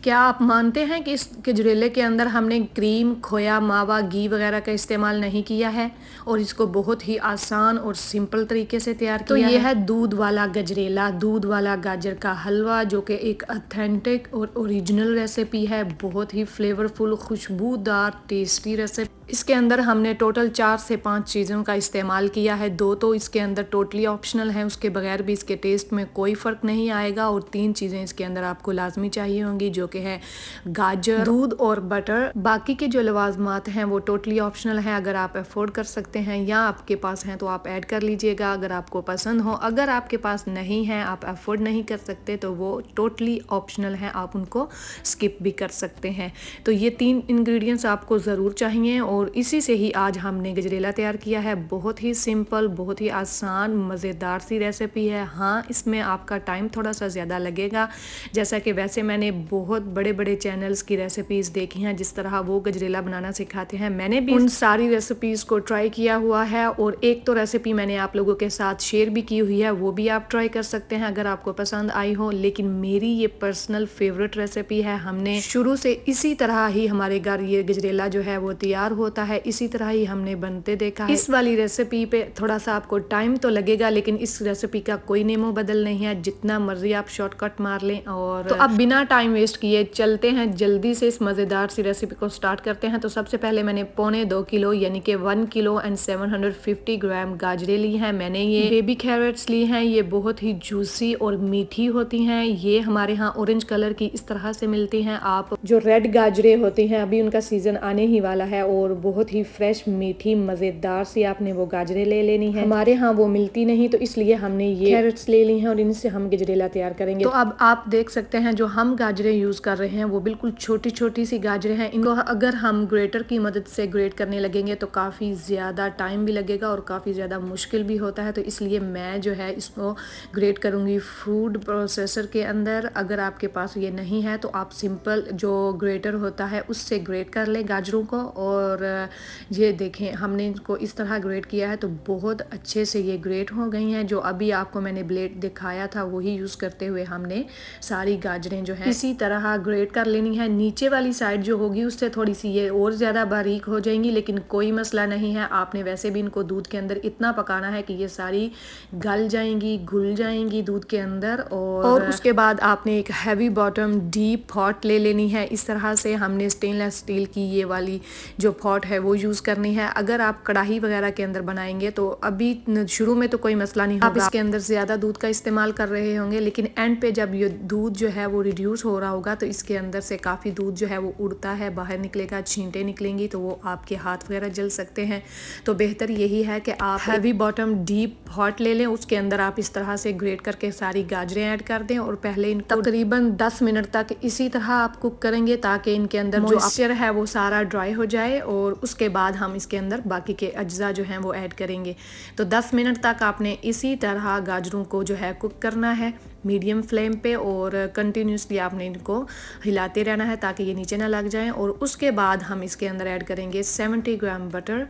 क्या आप मानते हैं कि इस गजरेले के अंदर हमने क्रीम, खोया, मावा, घी वगैरह का इस्तेमाल नहीं किया है और इसको बहुत ही आसान और सिंपल तरीके से तैयार किया है। तो ये है दूध वाला गजरेला, दूध वाला गाजर का हलवा, जो कि एक ऑथेंटिक और ओरिजिनल रेसिपी है। बहुत ही फ्लेवरफुल, खुशबूदार, टेस्टी रेसिपी। इसके अंदर हमने टोटल 4 से 5 चीज़ों का इस्तेमाल किया है। 2 तो इसके अंदर टोटली ऑप्शनल हैं, उसके बगैर भी इसके टेस्ट में कोई फ़र्क नहीं आएगा, और 3 चीज़ें इसके अंदर आपको लाजमी चाहिए होंगी, जो कि है गाजर, दूध और बटर। बाकी के जो लवाजमात हैं वो टोटली ऑप्शनल हैं, अगर आप अफोर्ड कर सकते हैं या आपके पास हैं तो आप ऐड कर लीजिएगा अगर आपको पसंद हो। अगर आपके पास नहीं है, आप अफोर्ड नहीं कर सकते, तो वो टोटली ऑप्शनल हैं, आप उनको स्किप भी कर सकते हैं। तो ये 3 इंग्रेडिएंट्स आपको ज़रूर चाहिए और इसी से ही आज हमने गजरेला तैयार किया है। बहुत ही सिंपल, बहुत ही आसान, मज़ेदार सी रेसिपी है। हाँ, इसमें आपका टाइम थोड़ा सा ज़्यादा लगेगा, जैसा कि वैसे मैंने बहुत बड़े बड़े चैनल्स की रेसिपीज़ देखी हैं, जिस तरह वो गजरेला बनाना सिखाते हैं। मैंने भी उन सारी रेसिपीज़ को ट्राई किया हुआ है और एक तो रेसिपी मैंने आप लोगों के साथ शेयर भी की हुई है, वो भी आप ट्राई कर सकते हैं अगर आपको पसंद आई हो। लेकिन मेरी ये पर्सनल फेवरेट रेसिपी है। हमने शुरू से इसी तरह ही हमारे घर ये गजरेला जो है वो तैयार होता है, इसी तरह ही हमने बनते देखा है। इस वाली रेसिपी पे थोड़ा सा आपको टाइम तो लगेगा, लेकिन इस रेसिपी का कोई नेमो बदल नहीं है, जितना मर्जी आप शॉर्टकट मार लें। और तो अब बिना टाइम वेस्ट किए चलते हैं जल्दी से इस मज़ेदार सी रेसिपी को स्टार्ट करते हैं। तो सबसे पहले मैंने 2.25 किलो यानी कि 1 किलो एंड 750 ग्राम गाजरें ली हैं। मैंने ये बेबी कैरेट्स ली हैं, ये बहुत ही जूसी और मीठी होती हैं। ये हमारे यहाँ ऑरेंज कलर की इस तरह से मिलती हैं। आप जो रेड गाजरें होती हैं, अभी उनका सीजन आने ही वाला है और बहुत ही फ्रेश, मीठी, मज़ेदार सी आपने वो गाजरें ले लेनी है। हमारे यहाँ वो मिलती नहीं, तो इसलिए हमने ये कैरेट्स ले ली हैं और इनसे हम गजरेला तैयार करेंगे। तो अब आप देख सकते हैं जो हम गाजरें यूज़ कर रहे हैं वो बिल्कुल छोटी छोटी सी गाजरें हैं। इनको अगर हम ग्रेटर की मदद से ग्रेट करने लगेंगे तो काफ़ी ज़्यादा टाइम भी लगेगा और काफ़ी ज़्यादा मुश्किल भी होता है। तो इसलिए मैं जो है इसको ग्रेट करूँगी फूड प्रोसेसर के अंदर। अगर आपके पास ये नहीं है तो आप सिंपल जो ग्रेटर होता है उससे ग्रेट कर लें गाजरों को। और ये देखें, हमने इनको इस तरह ग्रेट किया है तो बहुत अच्छे से ये ग्रेट हो गई हैं। जो अभी आपको मैंने ब्लेड दिखाया था वही यूज़ करते हुए हमने सारी गाजरें जो है इसी तरह ग्रेट कर लेनी है। नीचे वाली साइड जो होगी उससे थोड़ी सी ये और ज़्यादा बारीक हो जाएंगी, लेकिन कोई मसला नहीं है। आपने वैसे भी इनको दूध के अंदर इतना पकाना है कि ये सारी गल जाएंगी, घुल जाएंगी दूध के अंदर। और उसके बाद आपने एक हैवी बॉटम डीप पॉट ले लेनी है। इस तरह से हमने स्टेनलेस स्टील की ये वाली जो पॉट है वो यूज़ करनी है। अगर आप कढ़ाई वगैरह के अंदर बनाएंगे तो अभी शुरू में तो कोई मसला नहीं होगा, आप इसके अंदर ज़्यादा दूध का इस्तेमाल कर रहे होंगे, लेकिन एंड पे जब ये दूध जो है वो रिड्यूस हो रहा होगा तो इसके अंदर से काफ़ी दूध जो है वो उड़ता है, बाहर निकलेगा, छींटे निकलेंगी, तो वो आपके हाथ वगैरह जल सकते हैं। तो बेहतर यही है कि आप हैवी बॉटम डीप पॉट ले लें, उसके अंदर आप इस तरह से ग्रेट करके सारी गाजरें ऐड कर दें और पहले इन तकरीबन 10 मिनट तक इसी तरह आप कुक करेंगे ताकि इनके अंदर जो मॉइस्चर है वो सारा ड्राई हो जाए। और उसके बाद हम इसके अंदर बाकी के अज्जा जो हैं वो ऐड करेंगे। तो 10 मिनट तक आपने इसी तरह गाजरों को जो है कुक करना है मीडियम फ्लेम पे, और कंटिन्यूसली आपने इनको हिलाते रहना है ताकि ये नीचे ना लग जाएं। और उसके बाद हम इसके अंदर ऐड करेंगे 70 ग्राम बटर।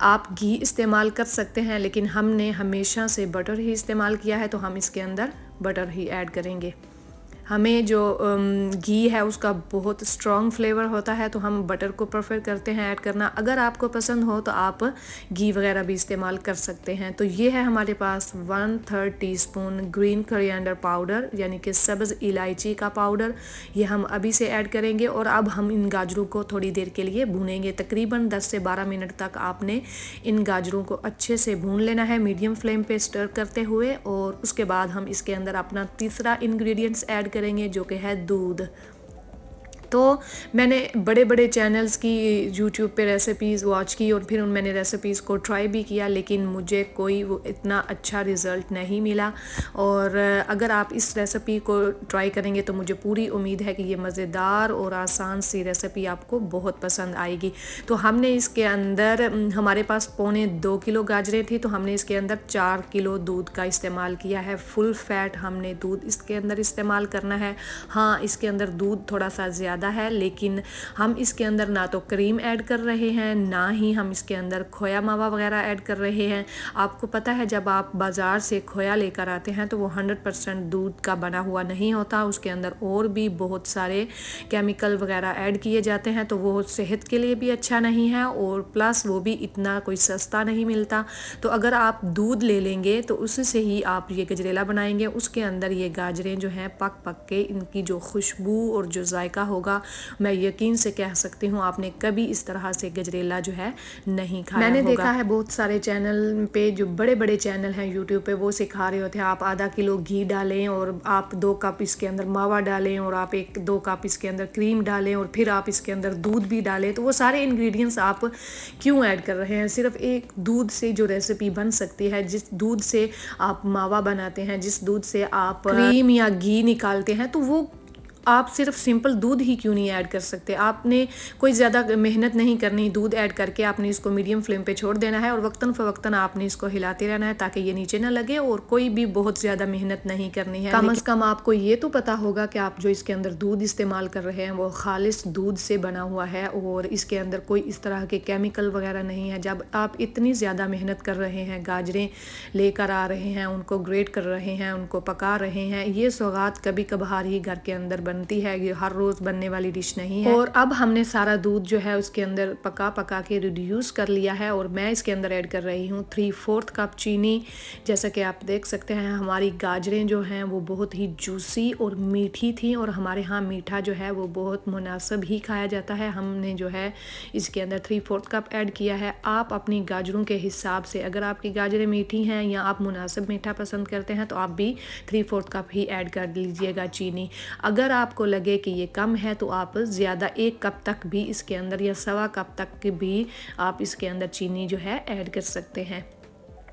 आप घी इस्तेमाल कर सकते हैं, लेकिन हमने हमेशा से बटर ही इस्तेमाल किया है तो हम इसके अंदर बटर ही ऐड करेंगे। हमें जो घी है उसका बहुत स्ट्रॉन्ग फ्लेवर होता है तो हम बटर को प्रेफर करते हैं ऐड करना। अगर आपको पसंद हो तो आप घी वगैरह भी इस्तेमाल कर सकते हैं। तो ये है हमारे पास 1/3 टीस्पून ग्रीन कोरिएंडर पाउडर यानी कि सब्ज़ इलायची का पाउडर, ये हम अभी से ऐड करेंगे। और अब हम इन गाजरों को थोड़ी देर के लिए भूनेंगे, तकरीबन 10 से 12 मिनट तक आपने इन गाजरों को अच्छे से भून लेना है मीडियम फ्लेम पे स्टर करते हुए। और उसके बाद हम इसके अंदर अपना तीसरा इंग्रेडिएंट्स ऐड करेंगे जो कि है दूध। तो मैंने बड़े बड़े चैनल्स की यूट्यूब पे रेसिपीज़ वॉच की और फिर मैंने रेसिपीज़ को ट्राई भी किया, लेकिन मुझे कोई वो इतना अच्छा रिज़ल्ट नहीं मिला। और अगर आप इस रेसिपी को ट्राई करेंगे तो मुझे पूरी उम्मीद है कि ये मज़ेदार और आसान सी रेसिपी आपको बहुत पसंद आएगी। तो हमने इसके अंदर, हमारे पास 2.25 किलो गाजरें थी तो हमने इसके अंदर 4 किलो दूध का इस्तेमाल किया है। फुल फैट हमने दूध इसके अंदर इस्तेमाल करना है। हाँ, इसके अंदर दूध थोड़ा सा ज़्यादा ज़्यादा है, लेकिन हम इसके अंदर ना तो क्रीम ऐड कर रहे हैं, ना ही हम इसके अंदर खोया मावा वगैरह ऐड कर रहे हैं। आपको पता है जब आप बाज़ार से खोया लेकर आते हैं तो वो 100% दूध का बना हुआ नहीं होता, उसके अंदर और भी बहुत सारे केमिकल वगैरह ऐड किए जाते हैं, तो वो सेहत के लिए भी अच्छा नहीं है और प्लस वो भी इतना कोई सस्ता नहीं मिलता। तो अगर आप दूध ले लेंगे तो उससे ही आप ये गजरेला बनाएंगे, उसके अंदर ये गाजरें जो हैं पक पक के इनकी जो खुशबू और जो जायका होगा, मैं यकीन से कह सकती हूँ आपने कभी इस तरह से गजरेला जो है नहीं खाया मैंने होगा। देखा है बहुत सारे चैनल पे, जो बड़े बड़े चैनल हैं यूट्यूब पे, वो सिखा रहे होते हैं आप आधा किलो घी डालें और आप 2 कप इसके अंदर मावा डालें और आप 1-2 कप इसके अंदर क्रीम डालें और फिर आप इसके अंदर दूध भी डालें। तो वो सारे इंग्रेडिएंट्स आप क्यों ऐड कर रहे हैं? सिर्फ एक दूध से जो रेसिपी बन सकती है, जिस दूध से आप मावा बनाते हैं, जिस दूध से आप क्रीम या घी निकालते हैं, तो वो आप सिर्फ सिंपल दूध ही क्यों नहीं ऐड कर सकते? आपने कोई ज़्यादा मेहनत नहीं करनी, दूध ऐड करके आपने इसको मीडियम फ्लेम पे छोड़ देना है और वक्तन फ़वक्तन आपने इसको हिलाते रहना है ताकि ये नीचे ना लगे, और कोई भी बहुत ज़्यादा मेहनत नहीं करनी है। कम से कम आपको ये तो पता होगा कि आप जो इसके अंदर दूध इस्तेमाल कर रहे हैं वो खालिस दूध से बना हुआ है और इसके अंदर कोई इस तरह के केमिकल वगैरह नहीं है। जब आप इतनी ज़्यादा मेहनत कर रहे हैं, गाजरें लेकर आ रहे हैं, उनको ग्रेट कर रहे हैं, उनको पका रहे हैं, ये सौगात कभी कभार ही घर के अंदर बनती है, ये हर रोज़ बनने वाली डिश नहीं है। और अब हमने सारा दूध जो है उसके अंदर पका पका के रिड्यूस कर लिया है और मैं इसके अंदर ऐड कर रही हूँ 3/4 कप चीनी। जैसा कि आप देख सकते हैं हमारी गाजरें जो हैं वो बहुत ही जूसी और मीठी थी और हमारे यहाँ मीठा जो है वो बहुत मुनासिब ही खाया जाता है। हमने जो है इसके अंदर 3/4 कप ऐड किया है। आप अपनी गाजरों के हिसाब से, अगर आपकी गाजरें मीठी हैं या आप मुनासिब मीठा पसंद करते हैं तो आप भी 3/4 कप ही ऐड कर लीजिएगा चीनी। अगर आपको लगे कि ये कम है तो आप ज़्यादा 1 कप तक भी इसके अंदर या 1.25 कप तक भी आप इसके अंदर चीनी जो है ऐड कर सकते हैं।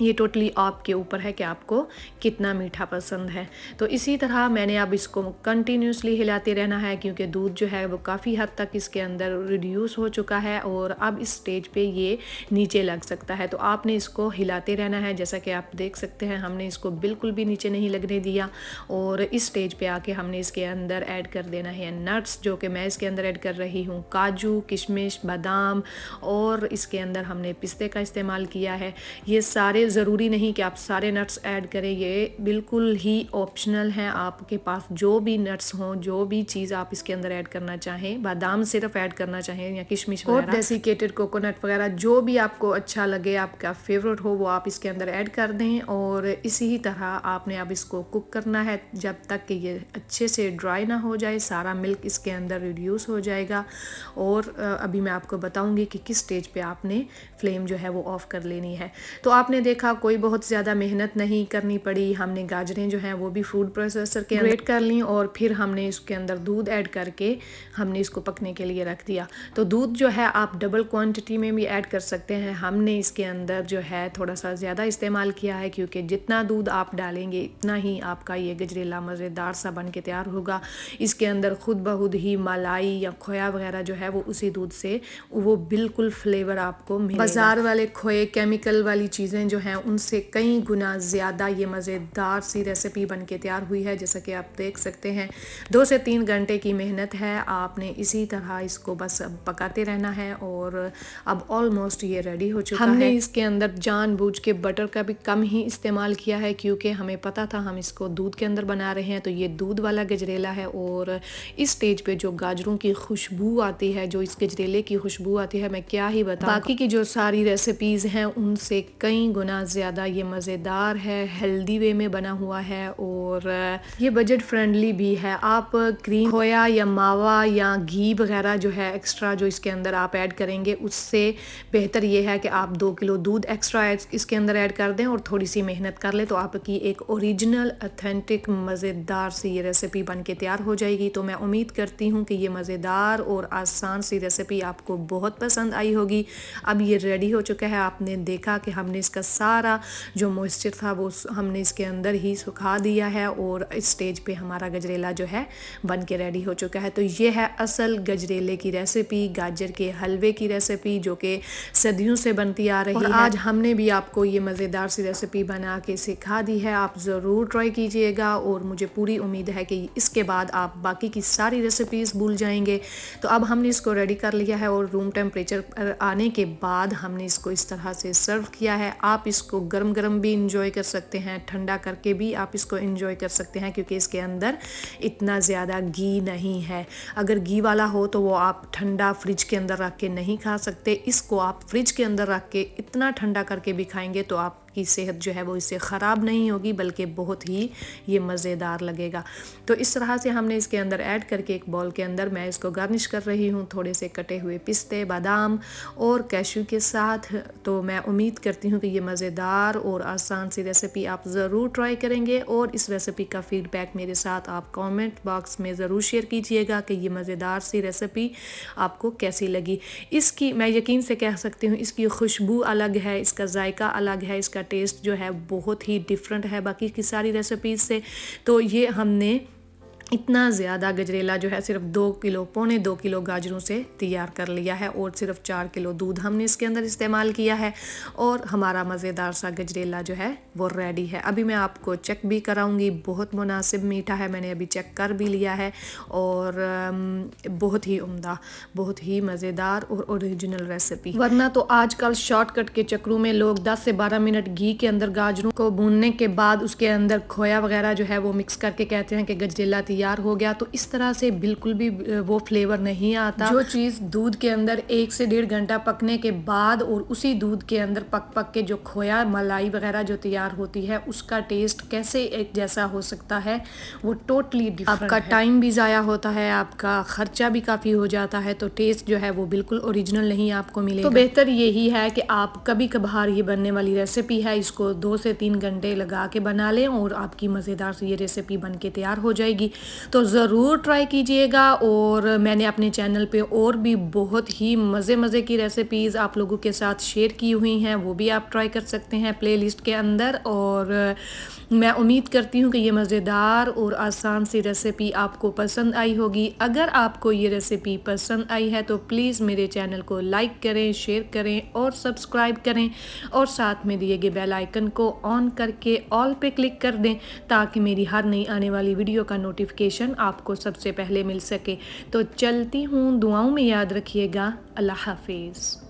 ये टोटली आपके ऊपर है कि आपको कितना मीठा पसंद है। तो इसी तरह मैंने अब इसको कंटिन्यूसली हिलाते रहना है क्योंकि दूध जो है वो काफ़ी हद तक इसके अंदर रिड्यूस हो चुका है और अब इस स्टेज पे ये नीचे लग सकता है। तो आपने इसको हिलाते रहना है। जैसा कि आप देख सकते हैं हमने इसको बिल्कुल भी नीचे नहीं लगने दिया और इस स्टेज पे आके हमने इसके अंदर ऐड कर देना है नट्स, जो कि मैं इसके अंदर ऐड कर रही हूँ काजू, किशमिश, बादाम और इसके अंदर हमने पिस्ते का इस्तेमाल किया है। ये सारे ज़रूरी नहीं कि आप सारे नट्स ऐड करें, ये बिल्कुल ही ऑप्शनल हैं। आपके पास जो भी नट्स हों, जो भी चीज़ आप इसके अंदर ऐड करना चाहें, बादाम सिर्फ ऐड करना चाहें या किशमिश और डेसिकेटेड कोकोनट वगैरह, जो भी आपको अच्छा लगे, आपका फेवरेट हो, वो आप इसके अंदर ऐड कर दें। और इसी तरह आपने अब इसको कुक करना है जब तक कि ये अच्छे से ड्राई ना हो जाए, सारा मिल्क इसके अंदर रिड्यूस हो जाएगा। और अभी मैं आपको बताऊंगी कि किस स्टेज पे आपने फ्लेम जो है वो ऑफ़ कर लेनी है। तो आपने देखा कोई बहुत ज़्यादा मेहनत नहीं करनी पड़ी। हमने गाजरें जो हैं वो भी फूड प्रोसेसर के अंदर ग्रेट कर ली और फिर हमने इसके अंदर दूध ऐड करके हमने इसको पकने के लिए रख दिया। तो दूध जो है आप डबल क्वांटिटी में भी ऐड कर सकते हैं। हमने इसके अंदर जो है थोड़ा सा ज़्यादा इस्तेमाल किया है क्योंकि जितना दूध आप डालेंगे इतना ही आपका ये गजरेला मज़ेदार सा बन के तैयार होगा। इसके अंदर खुद ब खुद ही मलाई या खोया वगैरह जो है वो उसी दूध से वो बिल्कुल फ्लेवर आपको मिलेगा। बाज़ार वाले खोए केमिकल वाली चीज़ें जो हैं उनसे कई गुना ज़्यादा ये मज़ेदार सी रेसिपी बन के तैयार हुई है। जैसा कि आप देख सकते हैं 2 से 3 घंटे की मेहनत है। आपने इसी तरह इसको बस अब पकाते रहना है और अब ऑलमोस्ट ये रेडी हो चुका है। हमने इसके अंदर जानबूझ के बटर का भी कम ही इस्तेमाल किया है क्योंकि हमें पता था हम इसको दूध के अंदर बना रहे हैं, तो ये दूध वाला गजरेला है। और इस स्टेज पे जो गाजरों की खुशबू आती है, जो इस गजरेले की खुशबू आती है, मैं क्या ही बताऊं। बाकी की जो सारी रेसिपीज़ हैं उनसे कई गुना ज़्यादा ये मज़ेदार है, हेल्दी वे में बना हुआ है और ये बजट फ्रेंडली भी है। आप क्रीम, खोया या मावा या घी वगैरह जो है एक्स्ट्रा जो इसके अंदर आप ऐड करेंगे, उससे बेहतर ये है कि आप 2 किलो दूध एक्स्ट्रा इसके अंदर ऐड कर दें और थोड़ी सी मेहनत कर लें, तो आपकी एक ओरिजिनल ऑथेंटिक मज़ेदार सी ये रेसिपी बन के तैयार हो जाएगी। तो मैं उम्मीद करती हूँ कि ये मज़ेदार और आसान सी रेसिपी आपको बहुत पसंद आई होगी। अब ये रेडी हो चुका है। आपने देखा कि हमने इसका सारा जो मॉइस्चर था वो हमने इसके अंदर ही सुखा दिया है और इस स्टेज पे हमारा गजरेला जो है बन के रेडी हो चुका है। तो ये है असल गजरेले की रेसिपी, गाजर के हलवे की रेसिपी जो कि सदियों से बनती आ रही है। आज हमने भी आपको ये मज़ेदार सी रेसिपी बना के सिखा दी है। आप ज़रूर ट्राई कीजिएगा और मुझे पूरी उम्मीद है कि इसके बाद आप बाकी की सारी रेसिपीज़ भूल जाएंगे। तो अब हमने इसको रेडी कर लिया है और रूम टेम्परेचर पर आने के बाद हमने इसको इस तरह से सर्व किया है। आप इसको गरम गरम भी इंजॉय कर सकते हैं, ठंडा करके भी आप इसको इंजॉय कर सकते हैं क्योंकि इसके अंदर इतना ज़्यादा घी नहीं है। अगर घी वाला हो तो वो आप ठंडा फ्रिज के अंदर रख के नहीं खा सकते। इसको आप फ्रिज के अंदर रख के इतना ठंडा करके भी खाएंगे तो आपकी सेहत जो है वो इससे ख़राब नहीं होगी बल्कि बहुत ही ये मज़ेदार लगेगा। तो इस तरह से हमने इसके अंदर ऐड करके एक बॉल के अंदर मैं इसको गार्निश कर रही हूँ थोड़े से कटे हुए पिस्ते, बादाम और कैशू के साथ। तो मैं उम्मीद करती हूँ कि ये मज़ेदार और आसान सी रेसिपी आप ज़रूर ट्राई करेंगे और इस रेसिपी का फ़ीडबैक मेरे साथ आप कमेंट बॉक्स में ज़रूर शेयर कीजिएगा कि ये मज़ेदार सी रेसिपी आपको कैसी लगी। इसकी मैं यकीन से कह सकती हूँ इसकी खुशबू अलग है, इसका जायका अलग है, इसका टेस्ट जो है बहुत ही डिफरेंट है बाकी की सारी रेसिपीज़ से। तो ये हमने इतना ज़्यादा गजरेला जो है सिर्फ 2 किलो, पौने 2 किलो गाजरों से तैयार कर लिया है और सिर्फ 4 किलो दूध हमने इसके अंदर इस्तेमाल किया है और हमारा मज़ेदार सा गजरेला जो है वो रेडी है। अभी मैं आपको चेक भी कराऊंगी, बहुत मुनासिब मीठा है, मैंने अभी चेक कर भी लिया है और बहुत ही उम्दा, बहुत ही मज़ेदार और ओरिजिनल रेसिपी। वरना तो आजकल शॉर्टकट के चक्रों में लोग 10 से 12 मिनट घी के अंदर गाजरों को भूनने के बाद उसके अंदर खोया वगैरह जो है वो मिक्स करके कहते हैं कि गजरेला तैयार हो गया। तो इस तरह से बिल्कुल भी वो फ्लेवर नहीं आता। जो चीज़ दूध के अंदर 1 से 1.5 घंटा पकने के बाद और उसी दूध के अंदर पक पक के जो खोया मलाई वगैरह जो तैयार होती है उसका टेस्ट कैसे एक जैसा हो सकता है, वो टोटली डिफरेंट है। आपका टाइम भी ज़ाया होता है, आपका खर्चा भी काफ़ी हो जाता है, तो टेस्ट जो है वो बिल्कुल ओरिजिनल नहीं आपको मिलेगा। तो बेहतर यही है कि आप कभी कभार ये बनने वाली रेसिपी है इसको 2 से 3 घंटे लगा के बना लें और आपकी मज़ेदार सी ये रेसिपी बन के तैयार हो जाएगी। तो ज़रूर ट्राई कीजिएगा और मैंने अपने चैनल पे और भी बहुत ही मज़े की रेसिपीज़ आप लोगों के साथ शेयर की हुई हैं, वो भी आप ट्राई कर सकते हैं प्लेलिस्ट के अंदर। और मैं उम्मीद करती हूँ कि ये मज़ेदार और आसान सी रेसिपी आपको पसंद आई होगी। अगर आपको ये रेसिपी पसंद आई है तो प्लीज़ मेरे चैनल को लाइक करें, शेयर करें और सब्सक्राइब करें और साथ में दिए गए बेल आइकन को ऑन करके ऑल पे क्लिक कर दें ताकि मेरी हर नई आने वाली वीडियो का नोटिफिकेशन आपको सबसे पहले मिल सके। तो चलती हूँ, दुआओं में याद रखिएगा। अल्लाह हाफिज़।